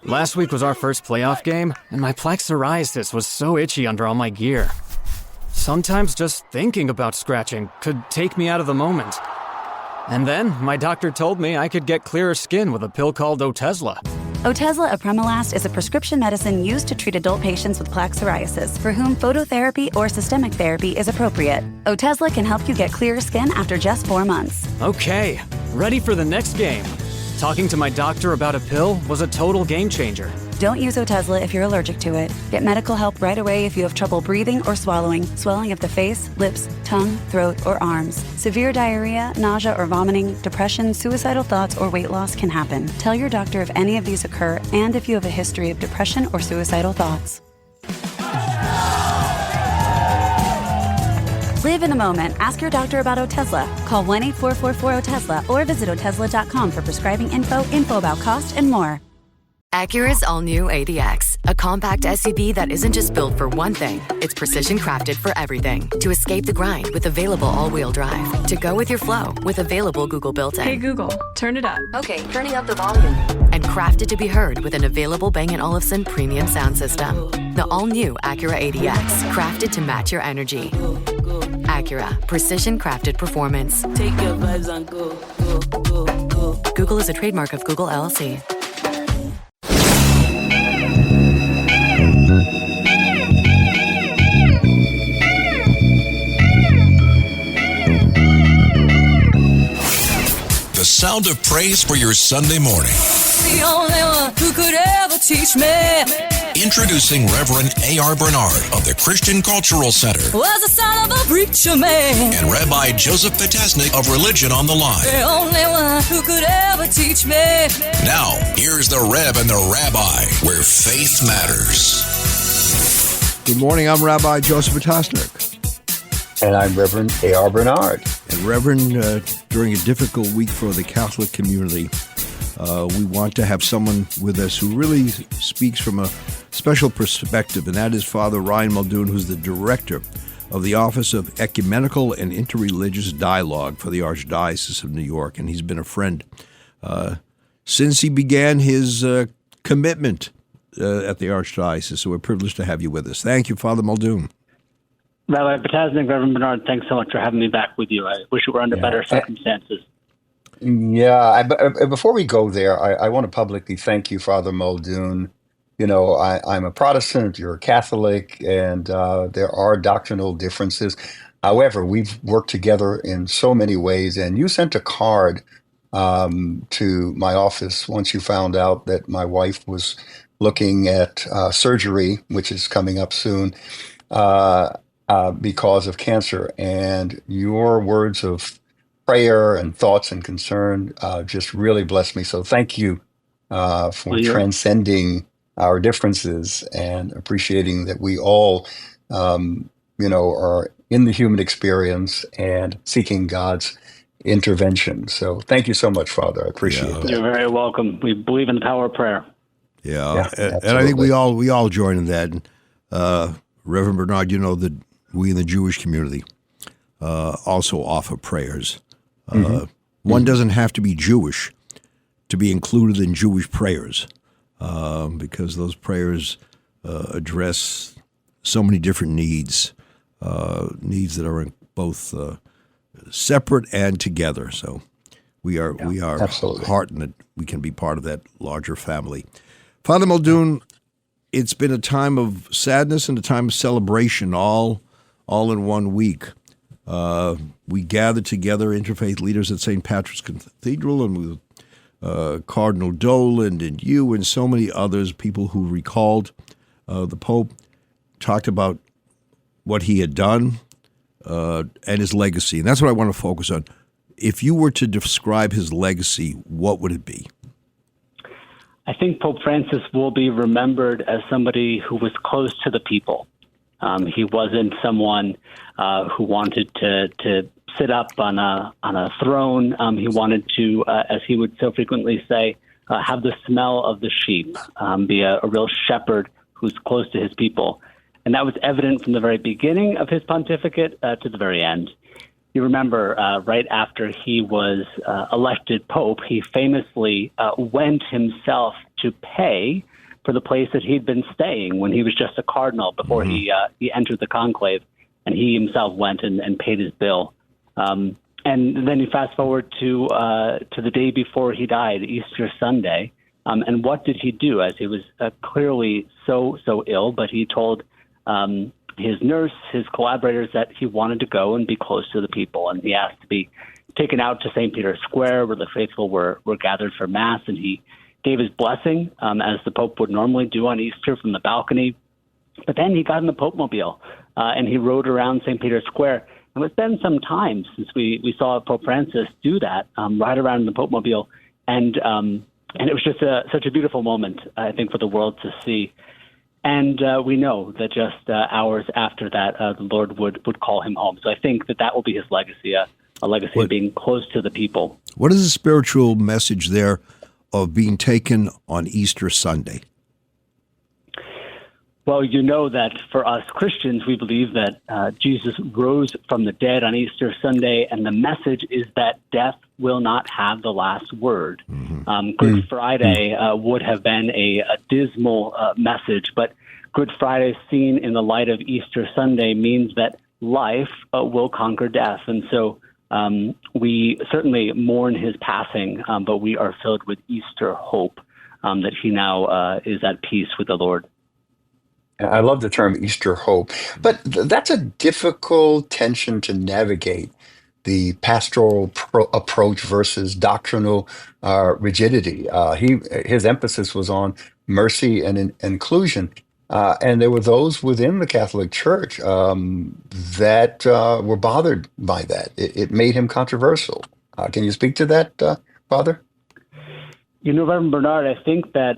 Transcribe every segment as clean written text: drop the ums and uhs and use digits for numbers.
Last week was our first playoff game, and my plaque psoriasis was so itchy under all my gear. Sometimes just thinking about scratching could take me out of the moment. And then my doctor told me I could get clearer skin with a pill called Otezla. Otezla apremilast is a prescription medicine used to treat adult patients with plaque psoriasis for whom phototherapy or systemic therapy is appropriate. Otezla can help you get clearer skin after just 4 months. Okay, ready for the next game. Talking to my doctor about a pill was a total game changer. Don't use Otezla if you're allergic to it. Get medical help right away if you have trouble breathing or swallowing, swelling of the face, lips, tongue, throat, or arms. Severe diarrhea, nausea or vomiting, depression, suicidal thoughts, or weight loss can happen. Tell your doctor if any of these occur and if you have a history of depression or suicidal thoughts. Live in the moment. Ask your doctor about Otezla. Call 1-844-4-OTEZLA or visit Otezla.com for prescribing info about cost, and more. Acura's all-new ADX, a compact SUV that isn't just built for one thing. It's precision-crafted for everything. To escape the grind with available all-wheel drive. To go with your flow with available Google built-in. Hey Google, turn it up. Okay, turning up the volume. And crafted to be heard with an available Bang & Olufsen premium sound system. The all-new Acura ADX, crafted to match your energy. Acura, precision-crafted performance. Take your vibes and go, go, go, go. Google is a trademark of Google LLC. The sound of praise for your Sunday morning. The only one who could ever teach me Introducing Reverend A.R. Bernard of the Christian Cultural Center was the son of a preacher man. and Rabbi Joseph Potasnik of Religion on the Line. The only one who could ever teach me. Now, here's the Rev and the Rabbi, where faith matters. Good morning, I'm Rabbi Joseph Potasnik. And I'm Reverend A.R. Bernard. And Reverend, during a difficult week for the Catholic community, we want to have someone with us who really speaks from a special perspective, and that is Father Ryan Muldoon, who's the director of the Office of Ecumenical and Interreligious Dialogue for the Archdiocese of New York. And he's been a friend since he began his commitment at the Archdiocese. So we're privileged to have you with us. Thank you, Father Muldoon. Rabbi Potasnik, Reverend Bernard, thanks so much for having me back with you. I wish it were under better circumstances. Yeah, before we go there, I want to publicly thank you, Father Muldoon. You know, I'm a Protestant, you're a Catholic, and there are doctrinal differences. However, we've worked together in so many ways, and you sent a card to my office once you found out that my wife was looking at surgery, which is coming up soon, because of cancer. And your words of prayer and thoughts and concern just really blessed me. So thank you for transcending our differences and appreciating that we all, are in the human experience and seeking God's intervention. So thank you so much, Father. I appreciate that. You're very welcome. We believe in the power of prayer. Yeah, and I think we all join in that. Reverend Bernard, you know that we in the Jewish community also offer prayers. One doesn't have to be Jewish to be included in Jewish prayers, because those prayers address so many different needs that are both separate and together. So we are heartened that we can be part of that larger family. Father Muldoon, it's been a time of sadness and a time of celebration all in 1 week. We gathered together, interfaith leaders at St. Patrick's Cathedral, and with Cardinal Dolan and you and so many others, people who recalled the Pope, talked about what he had done and his legacy. And that's what I want to focus on. If you were to describe his legacy, what would it be? I think Pope Francis will be remembered as somebody who was close to the people. He wasn't someone who wanted to sit up on a throne. He wanted to, as he would so frequently say, have the smell of the sheep, be a real shepherd who's close to his people. And that was evident from the very beginning of his pontificate to the very end. You remember, right after he was elected Pope, he famously went himself to pay for the place that he'd been staying when he was just a cardinal before he entered the conclave, and he himself went and paid his bill. And then you fast forward to the day before he died, Easter Sunday. And what did he do? As he was clearly so ill, but he told his nurse, his collaborators, that he wanted to go and be close to the people. And he asked to be taken out to St. Peter's Square, where the faithful were gathered for Mass. And he gave his blessing, as the Pope would normally do on Easter from the balcony. But then he got in the Pope Mobile, and he rode around St. Peter's Square. And it's been some time since we saw Pope Francis do that, ride around in the Pope Mobile. And it was just such a beautiful moment, I think, for the world to see. And we know that just hours after that, the Lord would call him home. So I think that will be his legacy, a legacy of being close to the people. What is the spiritual message there of being taken on Easter Sunday? Well, you know that for us Christians, we believe that Jesus rose from the dead on Easter Sunday, and the message is that death will not have the last word. Good Friday would have been a dismal message, but Good Friday seen in the light of Easter Sunday means that life will conquer death. And so we certainly mourn his passing, but we are filled with Easter hope that he now is at peace with the Lord. I love the term Easter hope, but that's a difficult tension to navigate, the pastoral approach versus doctrinal rigidity. His emphasis was on mercy and inclusion. And there were those within the Catholic Church that were bothered by that. It made him controversial. Can you speak to that, Father? You know, Reverend Bernard, I think that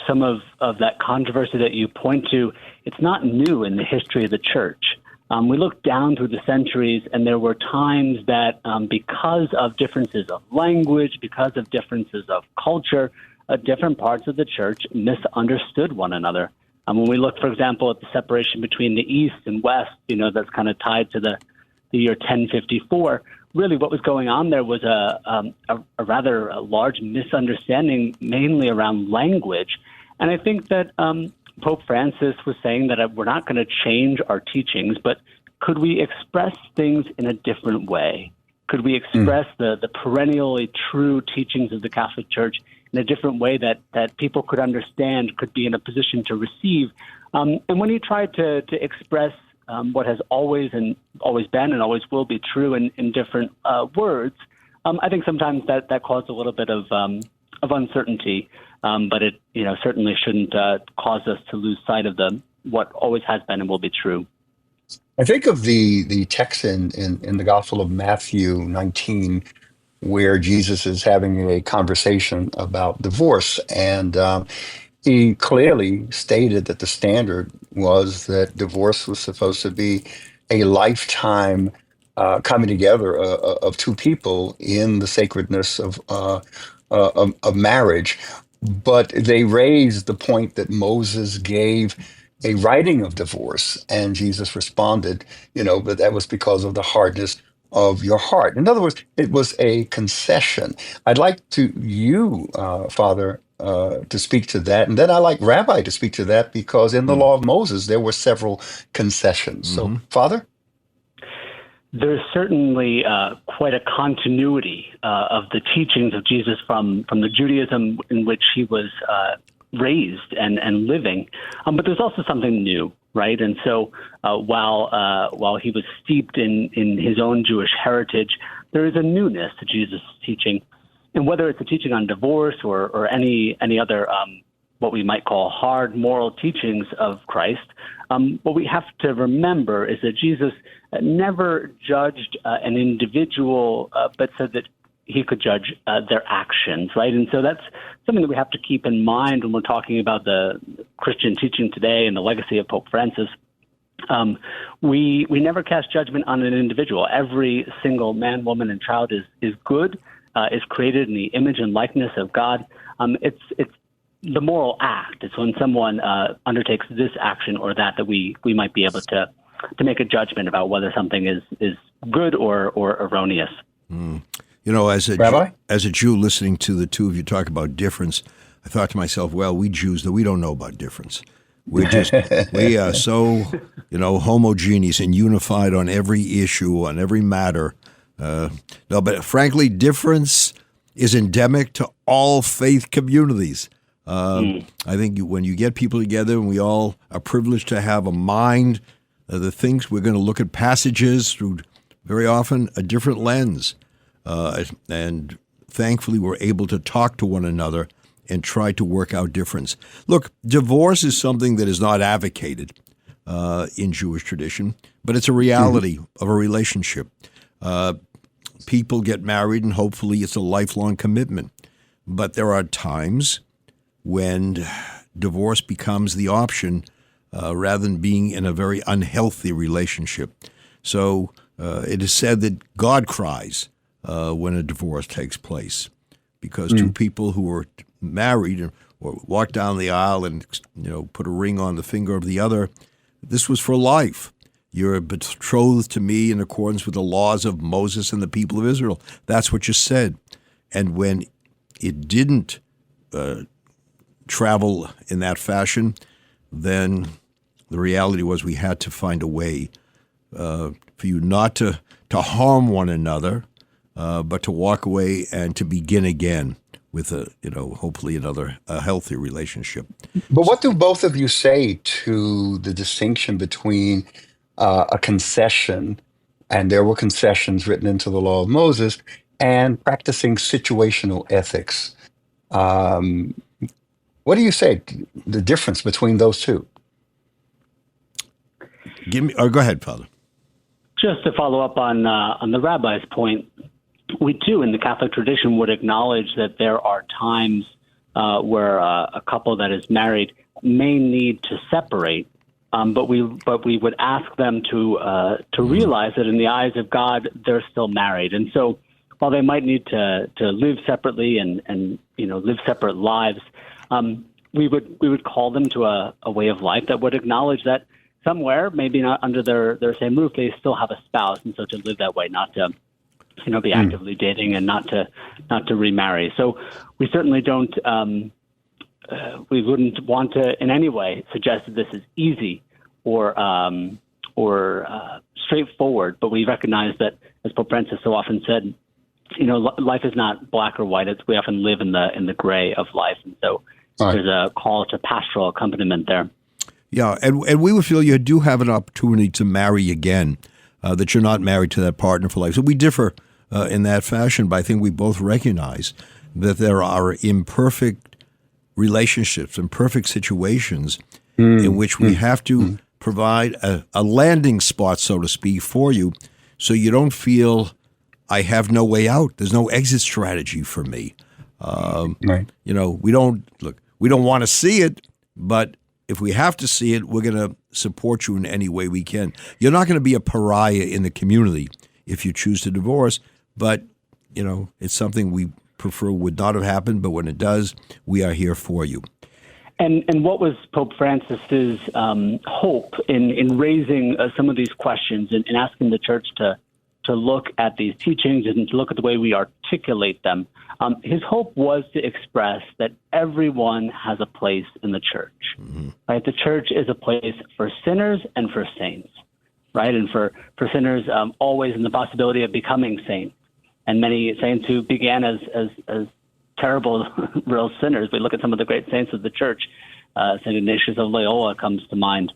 some of that controversy that you point to, it's not new in the history of the Church. We look down through the centuries, and there were times that because of differences of language, because of differences of culture, different parts of the Church misunderstood one another. When we look, for example, at the separation between the East and West, that's kind of tied to the year 1054, really what was going on there was a rather large misunderstanding, mainly around language. And I think that Pope Francis was saying that we're not going to change our teachings, but could we express things in a different way? Could we express the perennially true teachings of the Catholic Church in a different way that people could understand, could be in a position to receive? And when he tried to express what has always been and always will be true in different words, I think sometimes that caused a little bit of uncertainty, but it certainly shouldn't cause us to lose sight of what always has been and will be true. I think of the text in the Gospel of Matthew 19, where Jesus is having a conversation about divorce, and he clearly stated that the standard was that divorce was supposed to be a lifetime coming together of two people in the sacredness of marriage. But they raised the point that Moses gave a writing of divorce, and Jesus responded, but that was because of the hardness of your heart. In other words, it was a concession. I'd like you, Father, to speak to that, and then I like Rabbi to speak to that, because in the law of Moses there were several concessions. So, Father? There's certainly quite a continuity of the teachings of Jesus from the Judaism in which he was raised and living, but there's also something new, right? And so while he was steeped in his own Jewish heritage, there is a newness to Jesus' teaching. And whether it's a teaching on divorce or any other what we might call hard moral teachings of Christ, what we have to remember is that Jesus never judged an individual, but said that he could judge their actions, right? And so that's something that we have to keep in mind when we're talking about the Christian teaching today and the legacy of Pope Francis. We never cast judgment on an individual. Every single man, woman, and child is good, is created in the image and likeness of God. It's the moral act. It's when someone undertakes this action or that we might be able to make a judgment about whether something is good or erroneous. As a Jew listening to the two of you talk about difference, I thought to myself, well, we Jews, we don't know about difference. We are so, homogeneous and unified on every issue, on every matter. No, but frankly, difference is endemic to all faith communities. I think when you get people together and we all are privileged to have a mind, the things we're going to look at passages through very often a different lens. And thankfully, we're able to talk to one another and try to work out difference. Look, divorce is something that is not advocated in Jewish tradition, but it's a reality of a relationship. People get married, and hopefully it's a lifelong commitment. But there are times when divorce becomes the option rather than being in a very unhealthy relationship. So it is said that God cries when a divorce takes place, because two people who are married or walk down the aisle and put a ring on the finger of the other, this was for life. You're betrothed to me in accordance with the laws of Moses and the people of Israel. That's what you said. And when it didn't travel in that fashion, then the reality was we had to find a way for you not to harm one another, but to walk away and to begin again with hopefully another healthy relationship. But what do both of you say to the distinction between a concession, and there were concessions written into the law of Moses, and practicing situational ethics? What do you say, the difference between those two? Go ahead, Father. Just to follow up on the rabbi's point, we too, in the Catholic tradition, would acknowledge that there are times where a couple that is married may need to separate, but we would ask them to realize that in the eyes of God, they're still married. And so, while they might need to live separately and live separate lives, we would call them to a way of life that would acknowledge that somewhere, maybe not under their same roof, they still have a spouse, and so to live that way, not to be actively dating and not to remarry. So we certainly don't. We wouldn't want to in any way suggest that this is easy or straightforward. But we recognize that, as Pope Francis so often said, life is not black or white. We often live in the gray of life, and so there's a call to pastoral accompaniment there. Yeah, and we would feel you do have an opportunity to marry again, that you're not married to that partner for life. So we differ in that fashion, but I think we both recognize that there are imperfect relationships, imperfect situations in which we have to provide a landing spot, so to speak, for you, so you don't feel I have no way out. There's no exit strategy for me. We don't want to see it, but if we have to see it, we're going to support you in any way we can. You're not going to be a pariah in the community if you choose to divorce, but, it's something we prefer would not have happened, but when it does, we are here for you. And what was Pope Francis's hope in raising some of these questions and asking the Church to look at these teachings and to look at the way we articulate them? His hope was to express that everyone has a place in the Church, right? The Church is a place for sinners and for saints, right? And for sinners, always in the possibility of becoming saints. And many saints who began as terrible, real sinners. We look at some of the great saints of the Church. St. Ignatius of Loyola comes to mind.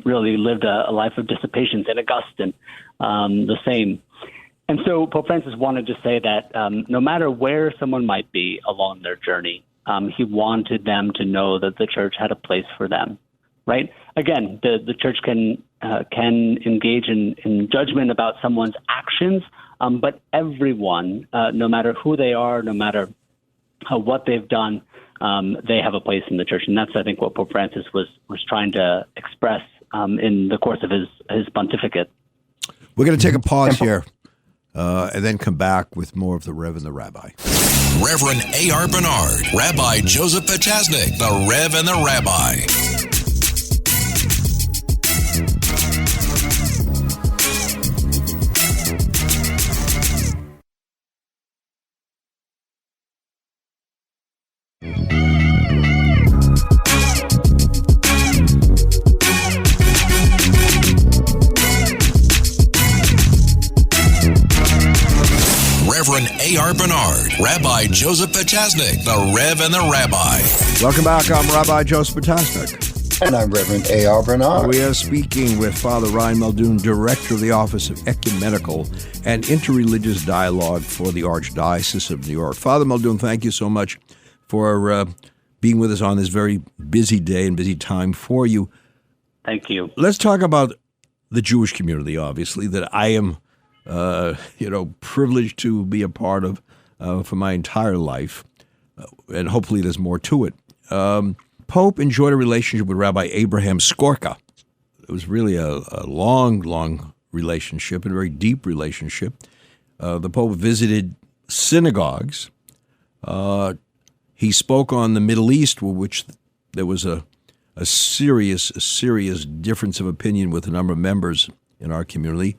Really lived a life of dissipation. St. Augustine, the same. And so Pope Francis wanted to say that no matter where someone might be along their journey, he wanted them to know that the Church had a place for them, right? Again, the Church can engage in judgment about someone's actions, but everyone, no matter who they are, no matter what they've done, they have a place in the Church. And that's, I think, what Pope Francis was trying to express in the course of his pontificate. We're going to take a pause here. And then come back with more of the Rev and the Rabbi. Reverend A.R. Bernard, Rabbi Joseph Potasnik, the Rev and the Rabbi. Bernard, Rabbi Joseph Potasnik, the Rev and the Rabbi. Welcome back. I'm Rabbi Joseph Potasnik. And I'm Reverend A.R. Bernard. We are speaking with Father Ryan Muldoon, Director of the Office of Ecumenical and Interreligious Dialogue for the Archdiocese of New York. Father Muldoon, thank you so much for being with us on this very busy day and busy time for you. Thank you. Let's talk about the Jewish community, obviously, that I am, privileged to be a part of for my entire life, and hopefully there's more to it. Pope enjoyed a relationship with Rabbi Abraham Skorka. It was really a long, long relationship, and a very deep relationship. The Pope visited synagogues. He spoke on the Middle East, which there was a serious difference of opinion with a number of members in our community.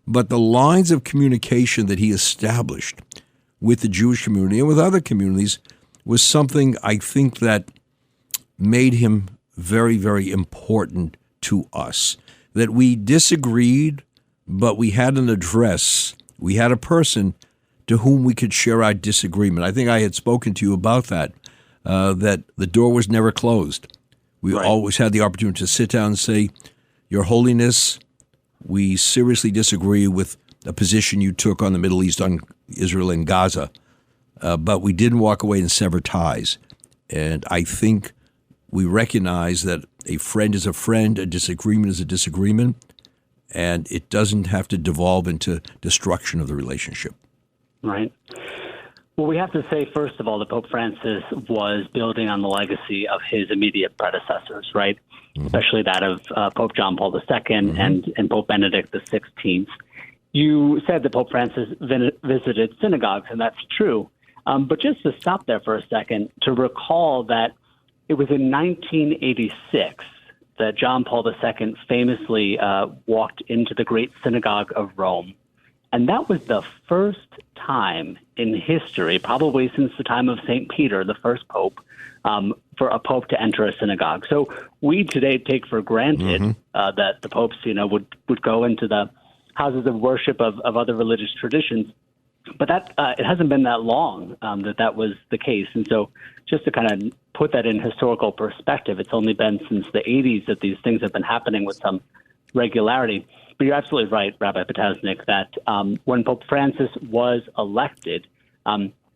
But the lines of communication that he established with the Jewish community and with other communities was something I think that made him very, very important to us. That we disagreed, but we had an address. We had a person to whom we could share our disagreement. I think I had spoken to you about that, that the door was never closed. We always had the opportunity to sit down and say, Your Holiness, we seriously disagree with a position you took on the Middle East, on Israel and Gaza, but we didn't walk away and sever ties. And I think we recognize that a friend is a friend, a disagreement is a disagreement, and it doesn't have to devolve into destruction of the relationship. Right. Well, we have to say, first of all, that Pope Francis was building on the legacy of his immediate predecessors, right? Mm-hmm. Especially that of Pope John Paul II and Pope Benedict XVI. You said that Pope Francis visited synagogues, and that's true. But just to stop there for a second, to recall that it was in 1986 that John Paul II famously walked into the Great Synagogue of Rome. And that was the first time in history, probably since the time of St. Peter, the first pope, for a pope to enter a synagogue. So we today take for granted that the popes, would go into the houses of worship of other religious traditions. But that it hasn't been that long that was the case. And so just to kind of put that in historical perspective, it's only been since the 80s that these things have been happening with some regularity. But you're absolutely right, Rabbi Potasnik, that when Pope Francis was elected,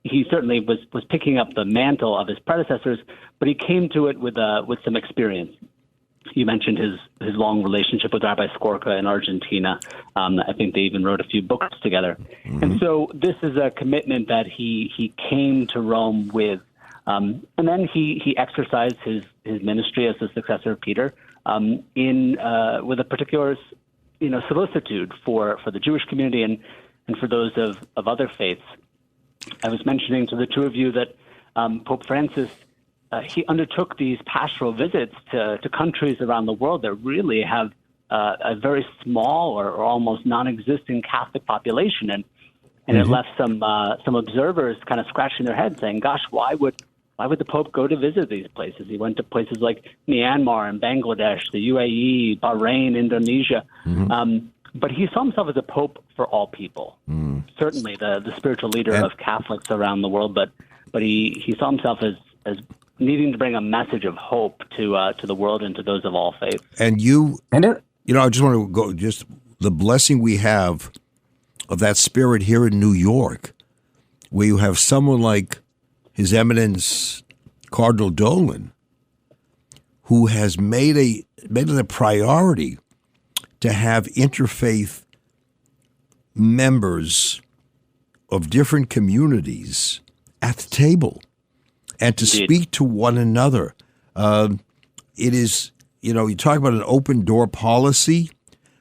he certainly was picking up the mantle of his predecessors, but he came to it with some experience. You mentioned his long relationship with Rabbi Skorka in Argentina. I think they even wrote a few books together. Mm-hmm. And so this is a commitment that he came to Rome with. And then he exercised his ministry as the successor of Peter with a particular solicitude for the Jewish community and for those of other faiths. I was mentioning to the two of you that Pope Francis, he undertook these pastoral visits to countries around the world that really have a very small or almost non-existent Catholic population. And it left some observers kind of scratching their heads saying, gosh, why would the Pope go to visit these places? He went to places like Myanmar and Bangladesh, the UAE, Bahrain, Indonesia. Mm-hmm. But he saw himself as a Pope for all people. Mm. Certainly the spiritual leader of Catholics around the world, but he saw himself as needing to bring a message of hope to the world and to those of all faiths. And I just want to go, just the blessing we have of that spirit here in New York, where you have someone like His Eminence Cardinal Dolan, who has made it a priority to have interfaith members of different communities at the table and to speak to one another. It is, you talk about an open door policy.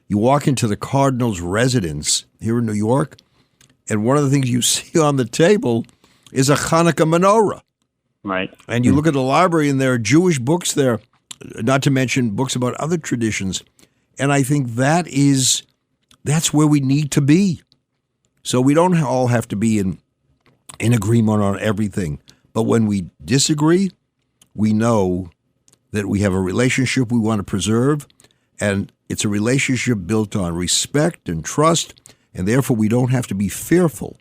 You walk into the Cardinal's residence here in New York, and one of the things you see on the table is a Hanukkah menorah. Right. And you look at the library, and there are Jewish books there, not to mention books about other traditions. And I think that's where we need to be. So we don't all have to be in agreement on everything. But when we disagree, we know that we have a relationship we want to preserve, and it's a relationship built on respect and trust, and therefore we don't have to be fearful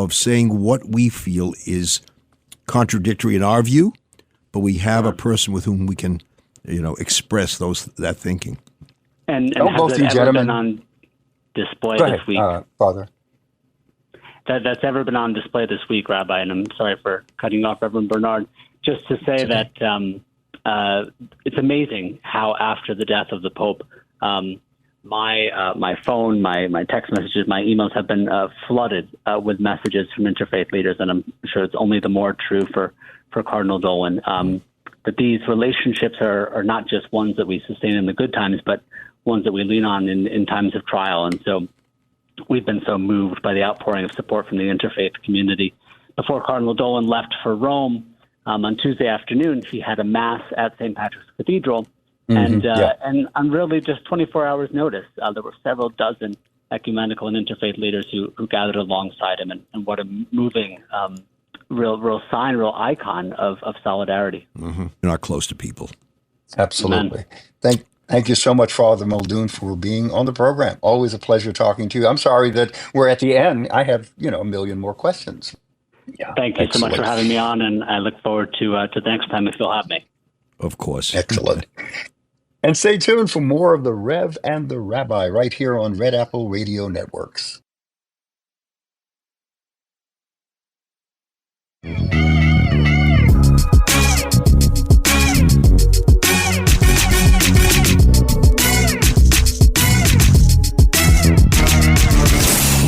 of saying what we feel is contradictory in our view, but we have a person with whom we can, express that thinking. And Don't has both it you ever gentlemen been on display Go this ahead, week? Father. That's ever been on display this week, Rabbi, and I'm sorry for cutting off Reverend Bernard, just to say that it's amazing how after the death of the Pope, my phone, my text messages, my emails have been flooded with messages from interfaith leaders, and I'm sure it's only the more true for Cardinal Dolan, that these relationships are not just ones that we sustain in the good times, but ones that we lean on in times of trial. And so we've been so moved by the outpouring of support from the interfaith community. Before Cardinal Dolan left for Rome on Tuesday afternoon, he had a mass at St. Patrick's Cathedral. And on really just 24 hours notice, there were several dozen ecumenical and interfaith leaders who gathered alongside him. And what a moving, real sign, real icon of solidarity. Mm-hmm. You're not close to people. Absolutely. Thank you so much, Father Muldoon, for being on the program. Always a pleasure talking to you. I'm sorry that we're at the end. I have, a million more questions. Yeah, Thank you so much for having me on, and I look forward to the next time if you'll have me. Of course. Excellent. And stay tuned for more of the Rev and the Rabbi right here on Red Apple Radio Networks.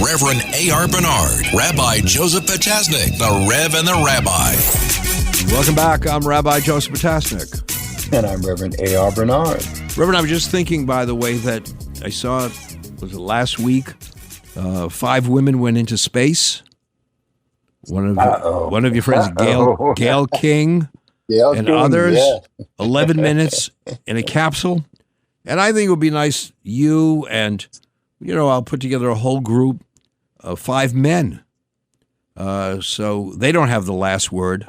Reverend A.R. Bernard, Rabbi Joseph Potasnik, the Rev and the Rabbi. Welcome back. I'm Rabbi Joseph Potasnik. And I'm Reverend A.R. Bernard. Reverend, I was just thinking, by the way, that I saw, was it last week, 5 women went into space. One of your friends, Gail King, and others, 11 minutes in a capsule. And I think it would be nice, you and, I'll put together a whole group of 5 men. So they don't have the last word.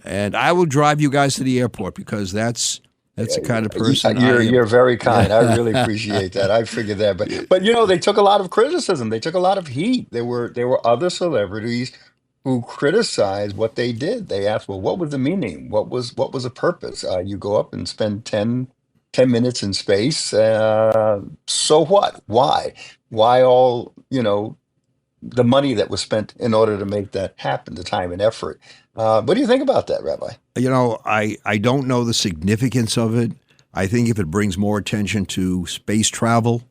And I will drive you guys to the airport because that's the kind of person you're very kind. I really appreciate that. I figured that, but they took a lot of criticism. They took a lot of heat. There were other celebrities who criticized what they did. They asked, well, what was the meaning? What was the purpose? You go up and spend 10 minutes in space. So what? Why? Why all the money that was spent in order to make that happen, the time and effort. What do you think about that, Rabbi? I don't know the significance of it. I think if it brings more attention to space travel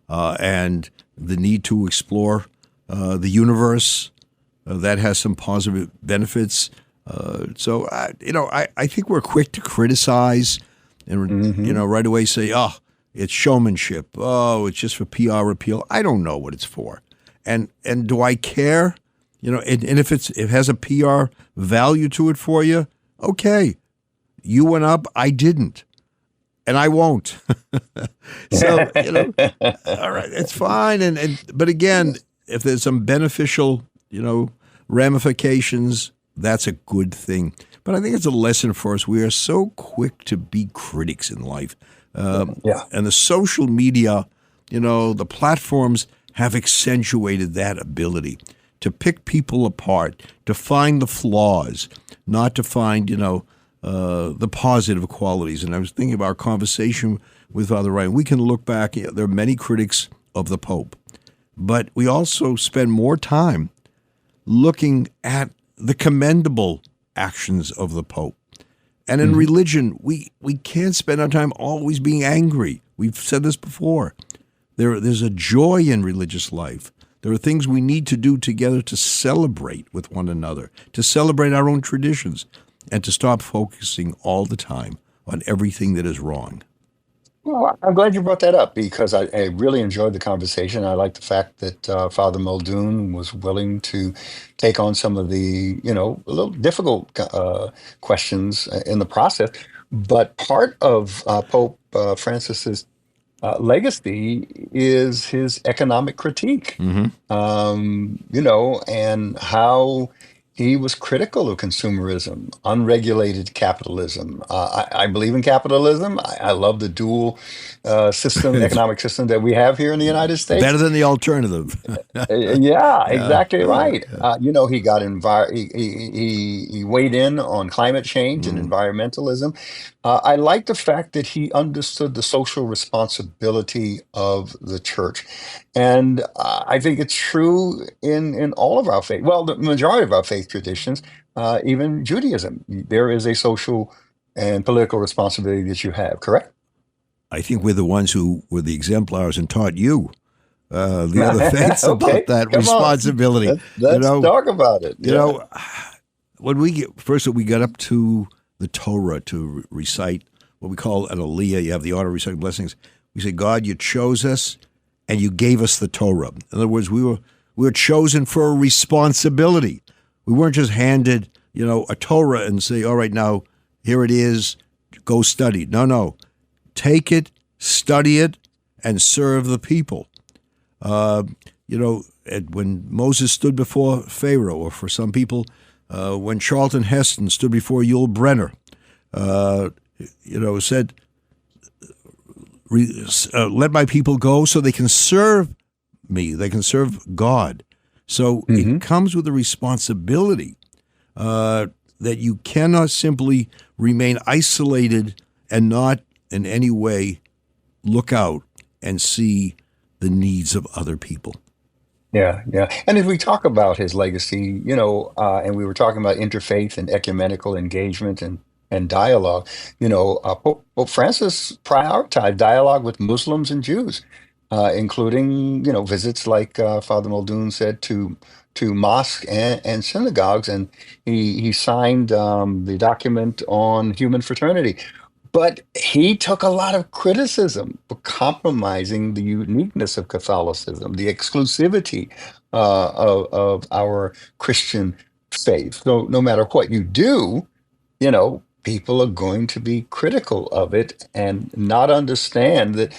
and the need to explore the universe, that has some positive benefits. So I think we're quick to criticize and, right away say, oh, it's showmanship. Oh, it's just for PR appeal. I don't know what it's for. And do I care? And if it has a PR value to it for you, okay. You went up, I didn't. And I won't. So, all right, it's fine. But again, if there's some beneficial, ramifications, that's a good thing. But I think it's a lesson for us. We are so quick to be critics in life. And the social media, the platforms have accentuated that ability to pick people apart, to find the flaws, not to find, the positive qualities. And I was thinking of our conversation with Father Ryan. We can look back. There are many critics of the Pope, but we also spend more time looking at the commendable actions of the Pope. And in religion, we can't spend our time always being angry. We've said this before. There's a joy in religious life. There are things we need to do together to celebrate with one another, to celebrate our own traditions, and to stop focusing all the time on everything that is wrong. Well, I'm glad you brought that up because I really enjoyed the conversation. I like the fact that Father Muldoon was willing to take on some of the, a little difficult questions in the process. But part of Pope Francis's legacy is his economic critique, and how he was critical of consumerism, unregulated capitalism. I believe in capitalism. I love the dual system, It's economic system that we have here in the United States. better than the alternative. Yeah, Yeah, exactly yeah, right. yeah. He got he weighed in on climate change and Mm. environmentalism. I like the fact that he understood the social responsibility of the church, and I think it's true in all of our faith. Well, the majority of our faith traditions, even Judaism, there is a social and political responsibility that you have. Correct? I think we're the ones who were the exemplars and taught you, the other faiths, about Okay, that come on. responsibility. You Let's know, talk about it. you Yeah. know, when we got up to the Torah to recite what we call an aliyah, you have the honor of reciting blessings. We say, God, you chose us and you gave us the Torah. In other words, we were chosen for a responsibility. We weren't just handed, a Torah and say, all right, now here it is, go study. No. Take it, study it, and serve the people. When Moses stood before Pharaoh, or for some people, when Charlton Heston stood before Yul Brynner, said, let my people go so they can serve me, they can serve God. So it comes with a responsibility that you cannot simply remain isolated and not in any way look out and see the needs of other people. Yeah, yeah. And if we talk about his legacy, and we were talking about interfaith and ecumenical engagement and dialogue, Pope Francis prioritized dialogue with Muslims and Jews, including, visits like Father Muldoon said to mosques and synagogues, and he signed the document on human fraternity. But he took a lot of criticism for compromising the uniqueness of Catholicism, the exclusivity of our Christian faith. So no matter what you do, people are going to be critical of it and not understand that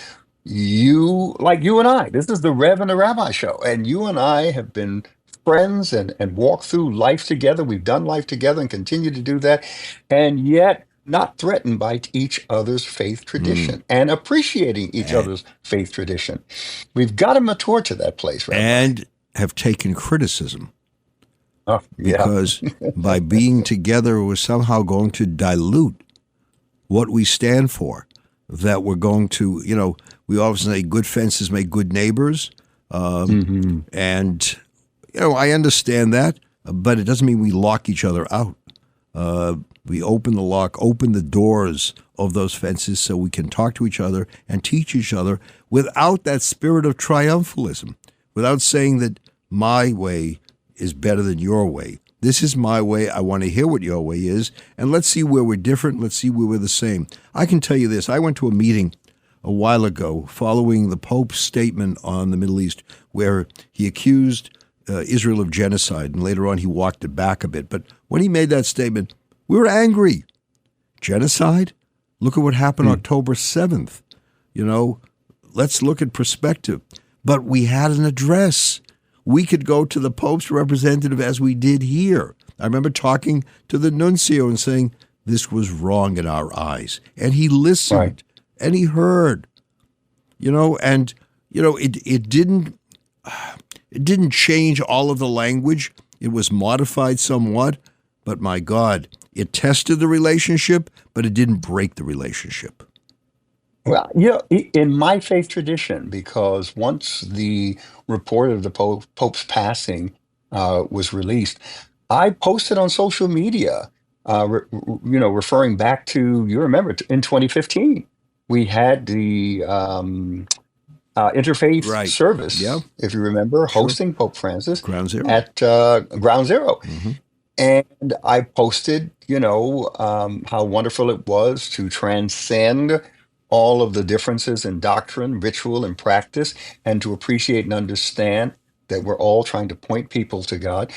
like you and I, this is the Rev and the Rabbi show, and you and I have been friends and walked through life together. We've done life together and continue to do that, and yet not threatened by each other's faith tradition and appreciating each And, other's faith tradition. We've got to mature to that place, Rabbi. and have taken criticism, Oh, yeah. because by being together, we're somehow going to dilute what we stand for. That we're going to, we often say good fences make good neighbors. And, I understand that, but it doesn't mean we lock each other out. We open the doors of those fences so we can talk to each other and teach each other without that spirit of triumphalism, without saying that my way is better than your way. This is my way. I want to hear what your way is, and let's see where we're different. Let's see where we're the same. I can tell you this. I went to a meeting a while ago following the Pope's statement on the Middle East, where he accused Israel of genocide, and later on he walked it back a bit. But when he made that statement, we were angry. Genocide? Look at what happened October 7th. Let's look at perspective. But we had an address. We could go to the Pope's representative as we did here. I remember talking to the nuncio and saying, this was wrong in our eyes. And he listened, Right. and he heard. It didn't change all of the language. It was modified somewhat. But my God, it tested the relationship, but it didn't break the relationship. Well, in my faith tradition, because once the report of the Pope's passing was released, I posted on social media, referring back to, you remember, in 2015, we had the interfaith Right. service, Yeah. if you remember, Sure. hosting Pope Francis Ground zero. at Ground Zero. Mm-hmm. And I posted, how wonderful it was to transcend all of the differences in doctrine, ritual, and practice, and to appreciate and understand that we're all trying to point people to God.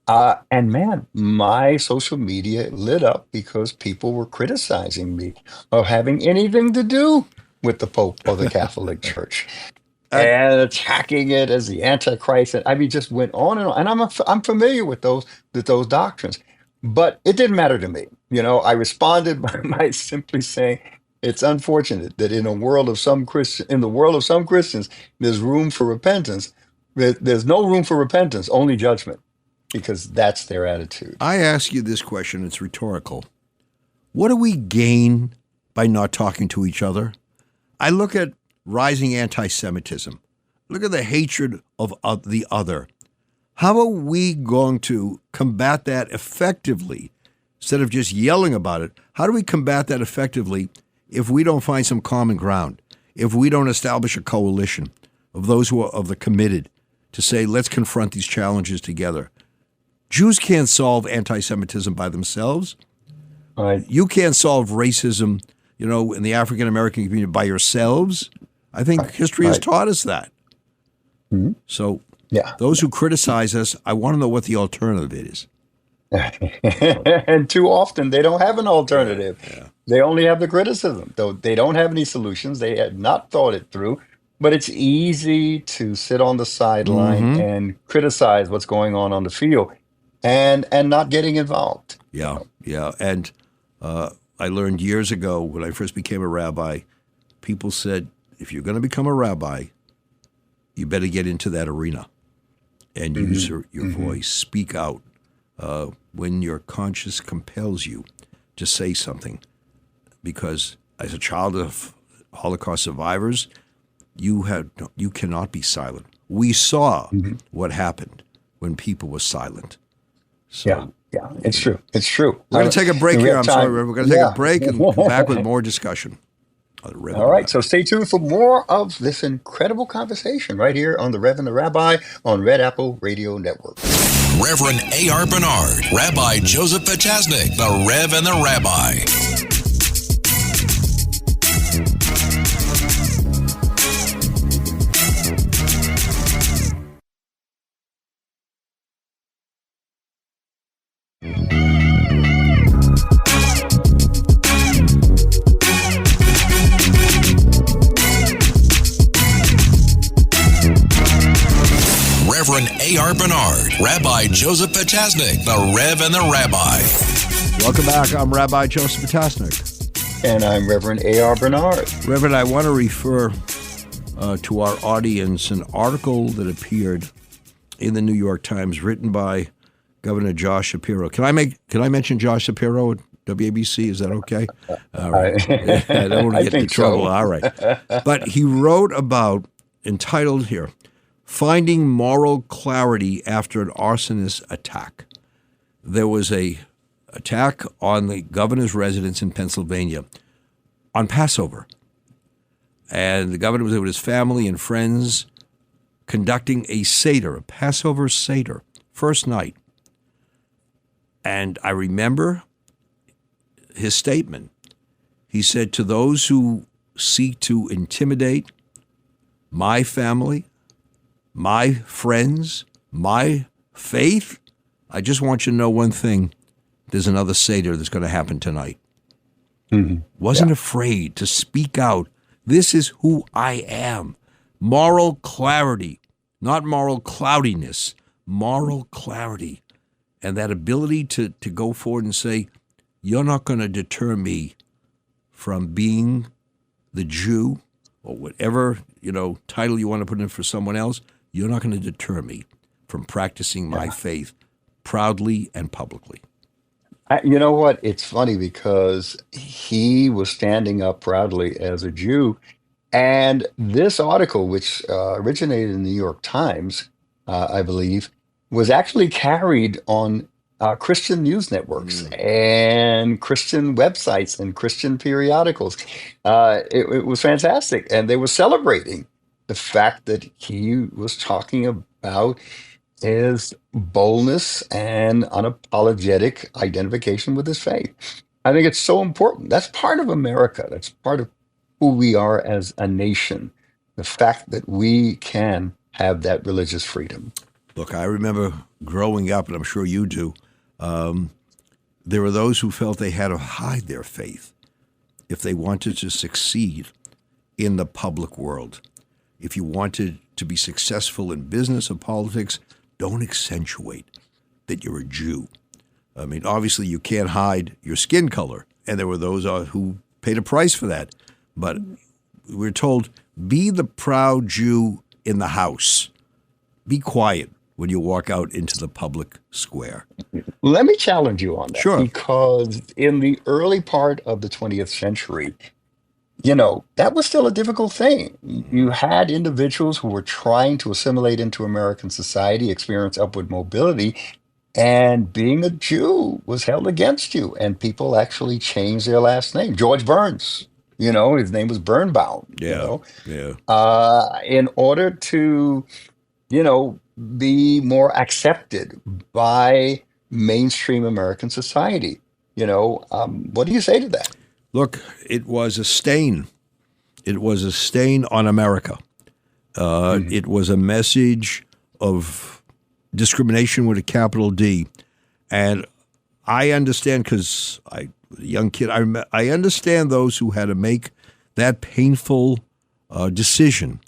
And man, my social media lit up because people were criticizing me of having anything to do with the Pope or the Catholic Church. and attacking it as the Antichrist. And I mean, just went on and on. And I'm familiar with those doctrines, but it didn't matter to me. I responded by simply saying, it's unfortunate that in the world of some Christians, there's room for repentance. There's no room for repentance, only judgment, because that's their attitude. I ask you this question, it's rhetorical. What do we gain by not talking to each other? I look at rising anti-Semitism. Look at the hatred of the other. How are we going to combat that effectively instead of just yelling about it? How do we combat that effectively if we don't find some common ground, if we don't establish a coalition of those who are of the committed to say, let's confront these challenges together? Jews can't solve anti-Semitism by themselves. Right. You can't solve racism, in the African-American community by yourselves. I think history has taught us that. Mm-hmm. So those who criticize us, I want to know what the alternative is. And too often they don't have an alternative. Yeah. They only have the criticism, though they don't have any solutions. They have not thought it through. But it's easy to sit on the sideline and criticize what's going on the field and not getting involved. Yeah. And I learned years ago when I first became a rabbi, people said, if you're going to become a rabbi, you better get into that arena and use your voice, speak out when your conscience compels you to say something. Because as a child of Holocaust survivors, you cannot be silent. We saw what happened when people were silent. So, yeah, it's true. It's true. We're going to take a break here. I'm sorry, Reverend. We're going to take a break and come back with more discussion. All right, so stay tuned for more of this incredible conversation right here on the Rev and the Rabbi on Red Apple Radio Network. Reverend A.R. Bernard, Rabbi Joseph Potasnik, the Rev and the Rabbi. Reverend A.R. Bernard, Rabbi Joseph Potasnik, the Rev and the Rabbi. Welcome back. I'm Rabbi Joseph Potasnik. And I'm Reverend A.R. Bernard. Reverend, I want to refer to our audience an article that appeared in the New York Times written by Governor Josh Shapiro. Can I mention Josh Shapiro at WABC? Is that okay? All right. I don't want to get into trouble. So. All right. But he wrote about, entitled here, Finding Moral Clarity After an Arsonist Attack. There was a attack on the governor's residence in Pennsylvania on Passover. And the governor was there with his family and friends conducting a Seder, a Passover Seder, first night. And I remember his statement. He said, to those who seek to intimidate my family, my friends, my faith, I just want you to know one thing. There's another Seder that's going to happen tonight. Wasn't afraid to speak out. This is who I am. Moral clarity, not moral cloudiness, moral clarity. And that ability to go forward and say, you're not going to deter me from being the Jew or whatever, title you want to put in for someone else. You're not going to deter me from practicing my faith proudly and publicly. You know what? It's funny because he was standing up proudly as a Jew. And this article, which originated in the New York Times, I believe, was actually carried on Christian news networks and Christian websites and Christian periodicals. It was fantastic. And they were celebrating the fact that he was talking about his boldness and unapologetic identification with his faith. I think it's so important. That's part of America. That's part of who we are as a nation. The fact that we can have that religious freedom. Look, I remember growing up, and I'm sure you do, there were those who felt they had to hide their faith if they wanted to succeed in the public world. if you wanted to be successful in business or politics, don't accentuate that you're a Jew. I mean, obviously you can't hide your skin color, and there were those who paid a price for that. But we're told, be the proud Jew in the house. Be quiet when you walk out into the public square. Let me challenge you on that. Sure. Because in the early part of the 20th century, that was still a difficult thing. You had individuals who were trying to assimilate into American society, experience upward mobility, and being a Jew was held against you. And people actually changed their last name. George Burns, his name was Birnbaum, in order to, be more accepted by mainstream American society. What do you say to that? Look, it was a stain. It was a stain on America. It was a message of discrimination with a capital D. And I understand, because I was a young kid, I understand those who had to make that painful decision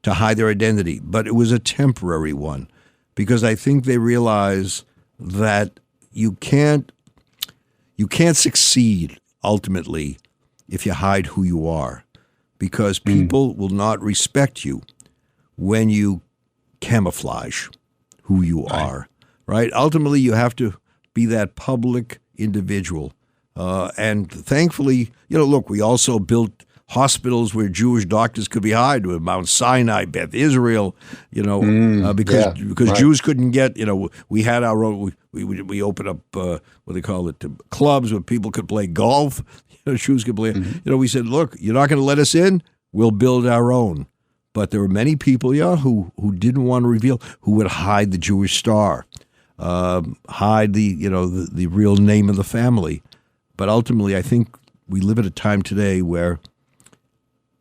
to hide their identity. But it was a temporary one, because I think they realize that you can't succeed ultimately if you hide who you are, because people will not respect you when you camouflage who you are, right? Ultimately, you have to be that public individual. And thankfully, look, we also built hospitals where Jewish doctors could be hired, with Mount Sinai, Beth Israel, because Jews couldn't get, we had our own, we opened up, what they call it, clubs where people could play golf, Jews could play. We said, look, you're not going to let us in, we'll build our own. But there were many people, who didn't want to reveal, who would hide the Jewish star, hide the real name of the family. But ultimately, I think we live at a time today where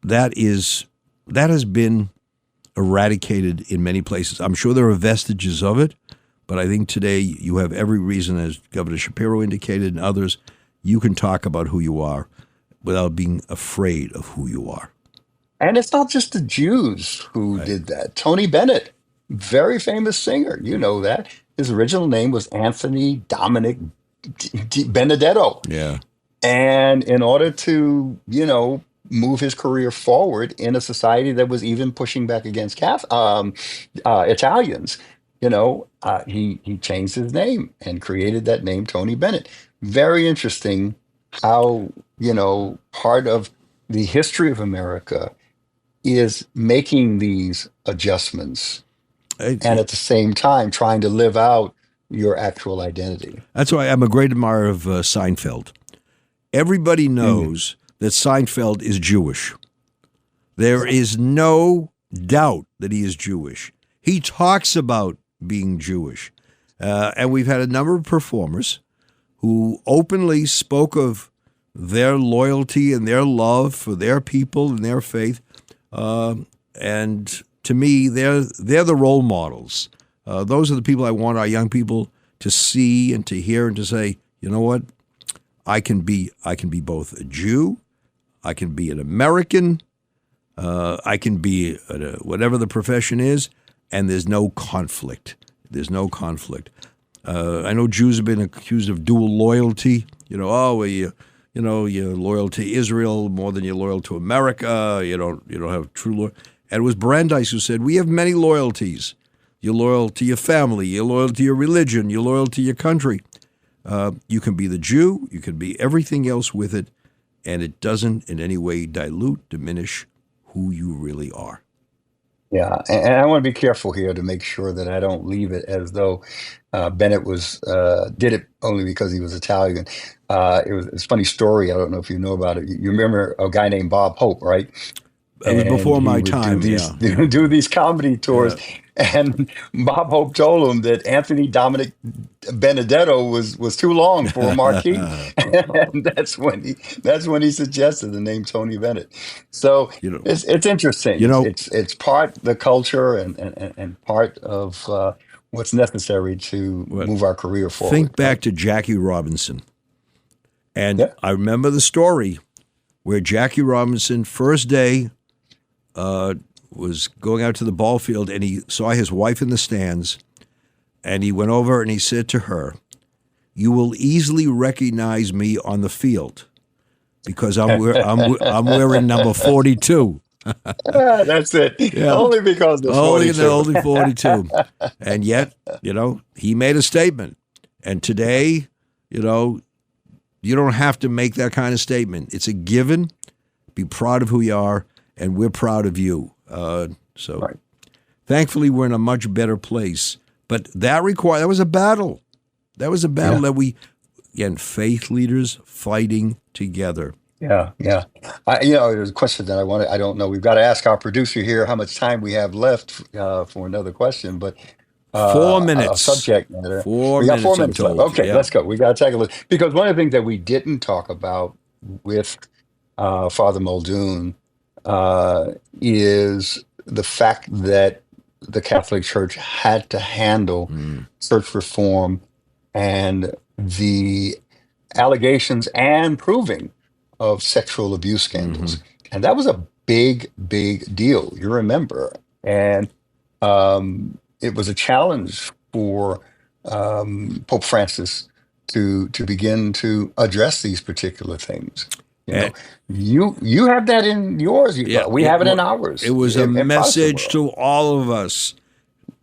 that has been eradicated in many places. I'm sure there are vestiges of it, but I think today you have every reason, as Governor Shapiro indicated and others, you can talk about who you are without being afraid of who you are. And it's not just the Jews who did that. Tony Bennett, very famous singer, you know that. His original name was Anthony Dominic Benedetto. Yeah. And in order to, move his career forward in a society that was even pushing back against Italians, he changed his name and created that name, Tony Bennett. Very interesting how, part of the history of America is making these adjustments and at the same time trying to live out your actual identity. That's why I'm a great admirer of Seinfeld. Everybody knows that Seinfeld is Jewish. There is no doubt that he is Jewish. He talks about being Jewish. And we've had a number of performers who openly spoke of their loyalty and their love for their people and their faith. And to me, they're the role models. Those are the people I want our young people to see and to hear and to say, you know what? I can be both a Jew, I can be an American, I can be whatever the profession is, and there's no conflict. There's no conflict. I know Jews have been accused of dual loyalty. You're loyal to Israel more than you're loyal to America. You don't have true loyalty. And it was Brandeis who said, we have many loyalties. You're loyal to your family. You're loyal to your religion. You're loyal to your country. You can be the Jew. You can be everything else with it, and it doesn't in any way dilute, diminish who you really are. Yeah, and I want to be careful here to make sure that I don't leave it as though Bennett did it only because he was Italian. It's a funny story. I don't know if you know about it. You remember a guy named Bob Hope, right? It was before my time. Do these comedy tours. Yeah. And Bob Hope told him that Anthony Dominic Benedetto was too long for a marquee, and that's when he suggested the name Tony Bennett. So it's interesting. It's part the culture and part of what's necessary to move our career forward. Think back to Jackie Robinson, and I remember the story where Jackie Robinson first day was going out to the ball field, and he saw his wife in the stands, and he went over and he said to her, "You will easily recognize me on the field because I'm wearing number 42." That's it. Yeah. Only because of 42. Only 42. And yet, he made a statement. And today, you don't have to make that kind of statement. It's a given. Be proud of who you are, and we're proud of you. Right. Thankfully, we're in a much better place. But that was a battle. That was a battle that faith leaders fighting together. Yeah. There's a question that I don't know. We've got to ask our producer here how much time we have left for another question, but 4 minutes. A subject matter. 4 We got 4 minutes, minutes I'm left. told. Okay, Yeah. let's go. We got to take a look. Because one of the things that we didn't talk about with Father Muldoon is the fact that the Catholic Church had to handle church reform and the allegations and proving of sexual abuse scandals. And that was a big, big deal, you remember. And it was a challenge for Pope Francis to begin to address these particular things. You have that in yours. We have it in ours. It was a message to all of us.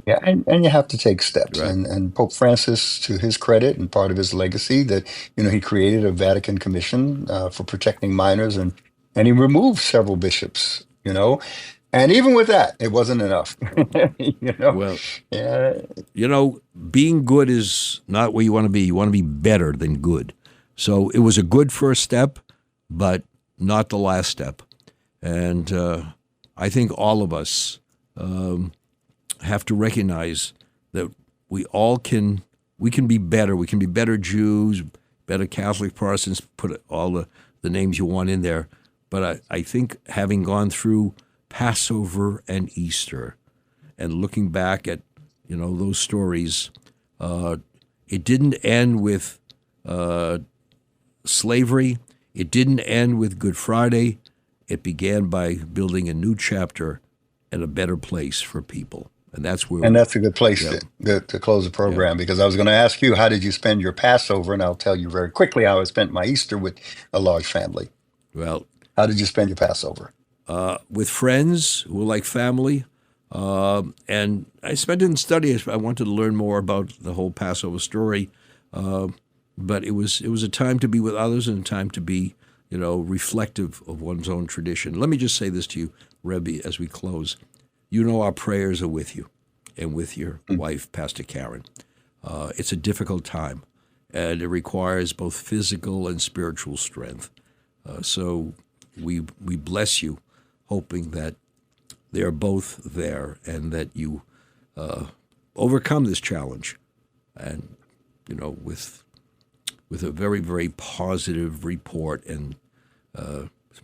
Yeah, and you have to take steps. Right. And Pope Francis, to his credit and part of his legacy, that he created a Vatican Commission for protecting minors, and he removed several bishops. And even with that, it wasn't enough. Well, being good is not where you want to be. You want to be better than good. So it was a good first step, but not the last step. And I think all of us have to recognize that we can be better. We can be better Jews, better Catholic Protestants, put all the names you want in there. But I think having gone through Passover and Easter and looking back at, those stories, it didn't end with slavery. It didn't end with Good Friday. It began by building a new chapter and a better place for people. And that's a good place to close the program, because I was going to ask you, how did you spend your Passover? And I'll tell you very quickly how I spent my Easter with a large family. Well, how did you spend your Passover? With friends who were like family. And I spent it in study. I wanted to learn more about the whole Passover story. But it was a time to be with others and a time to be, reflective of one's own tradition. Let me just say this to you, Rebbe, as we close. Our prayers are with you and with your wife, Pastor Karen. It's a difficult time, and it requires both physical and spiritual strength. So we bless you, hoping that they are both there and that you overcome this challenge, and with a very, very positive report, and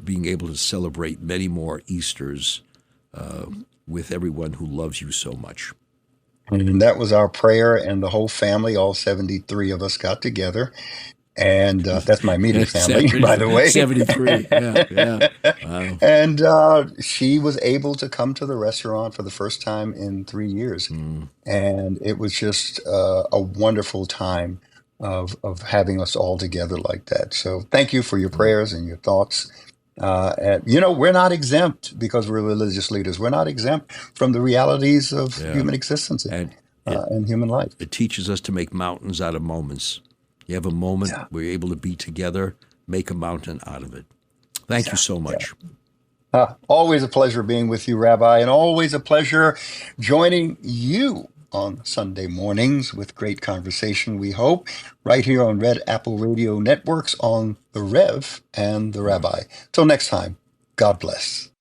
being able to celebrate many more Easters with everyone who loves you so much. And that was our prayer, and the whole family, all 73 of us, got together. And that's my immediate family, by the way. 73, yeah. Wow. And she was able to come to the restaurant for the first time in 3 years. And it was just a wonderful time of having us all together like that. So thank you for your prayers and your thoughts. And, we're not exempt, because we're religious leaders. We're not exempt from the realities of human existence and human life. It teaches us to make mountains out of moments. You have a moment where you're able to be together, make a mountain out of it. Thank you so much. Always a pleasure being with you, Rabbi, and always a pleasure joining you on Sunday mornings with great conversation, we hope, right here on Red Apple Radio Networks on the Rev and the Rabbi. Till next time, God bless.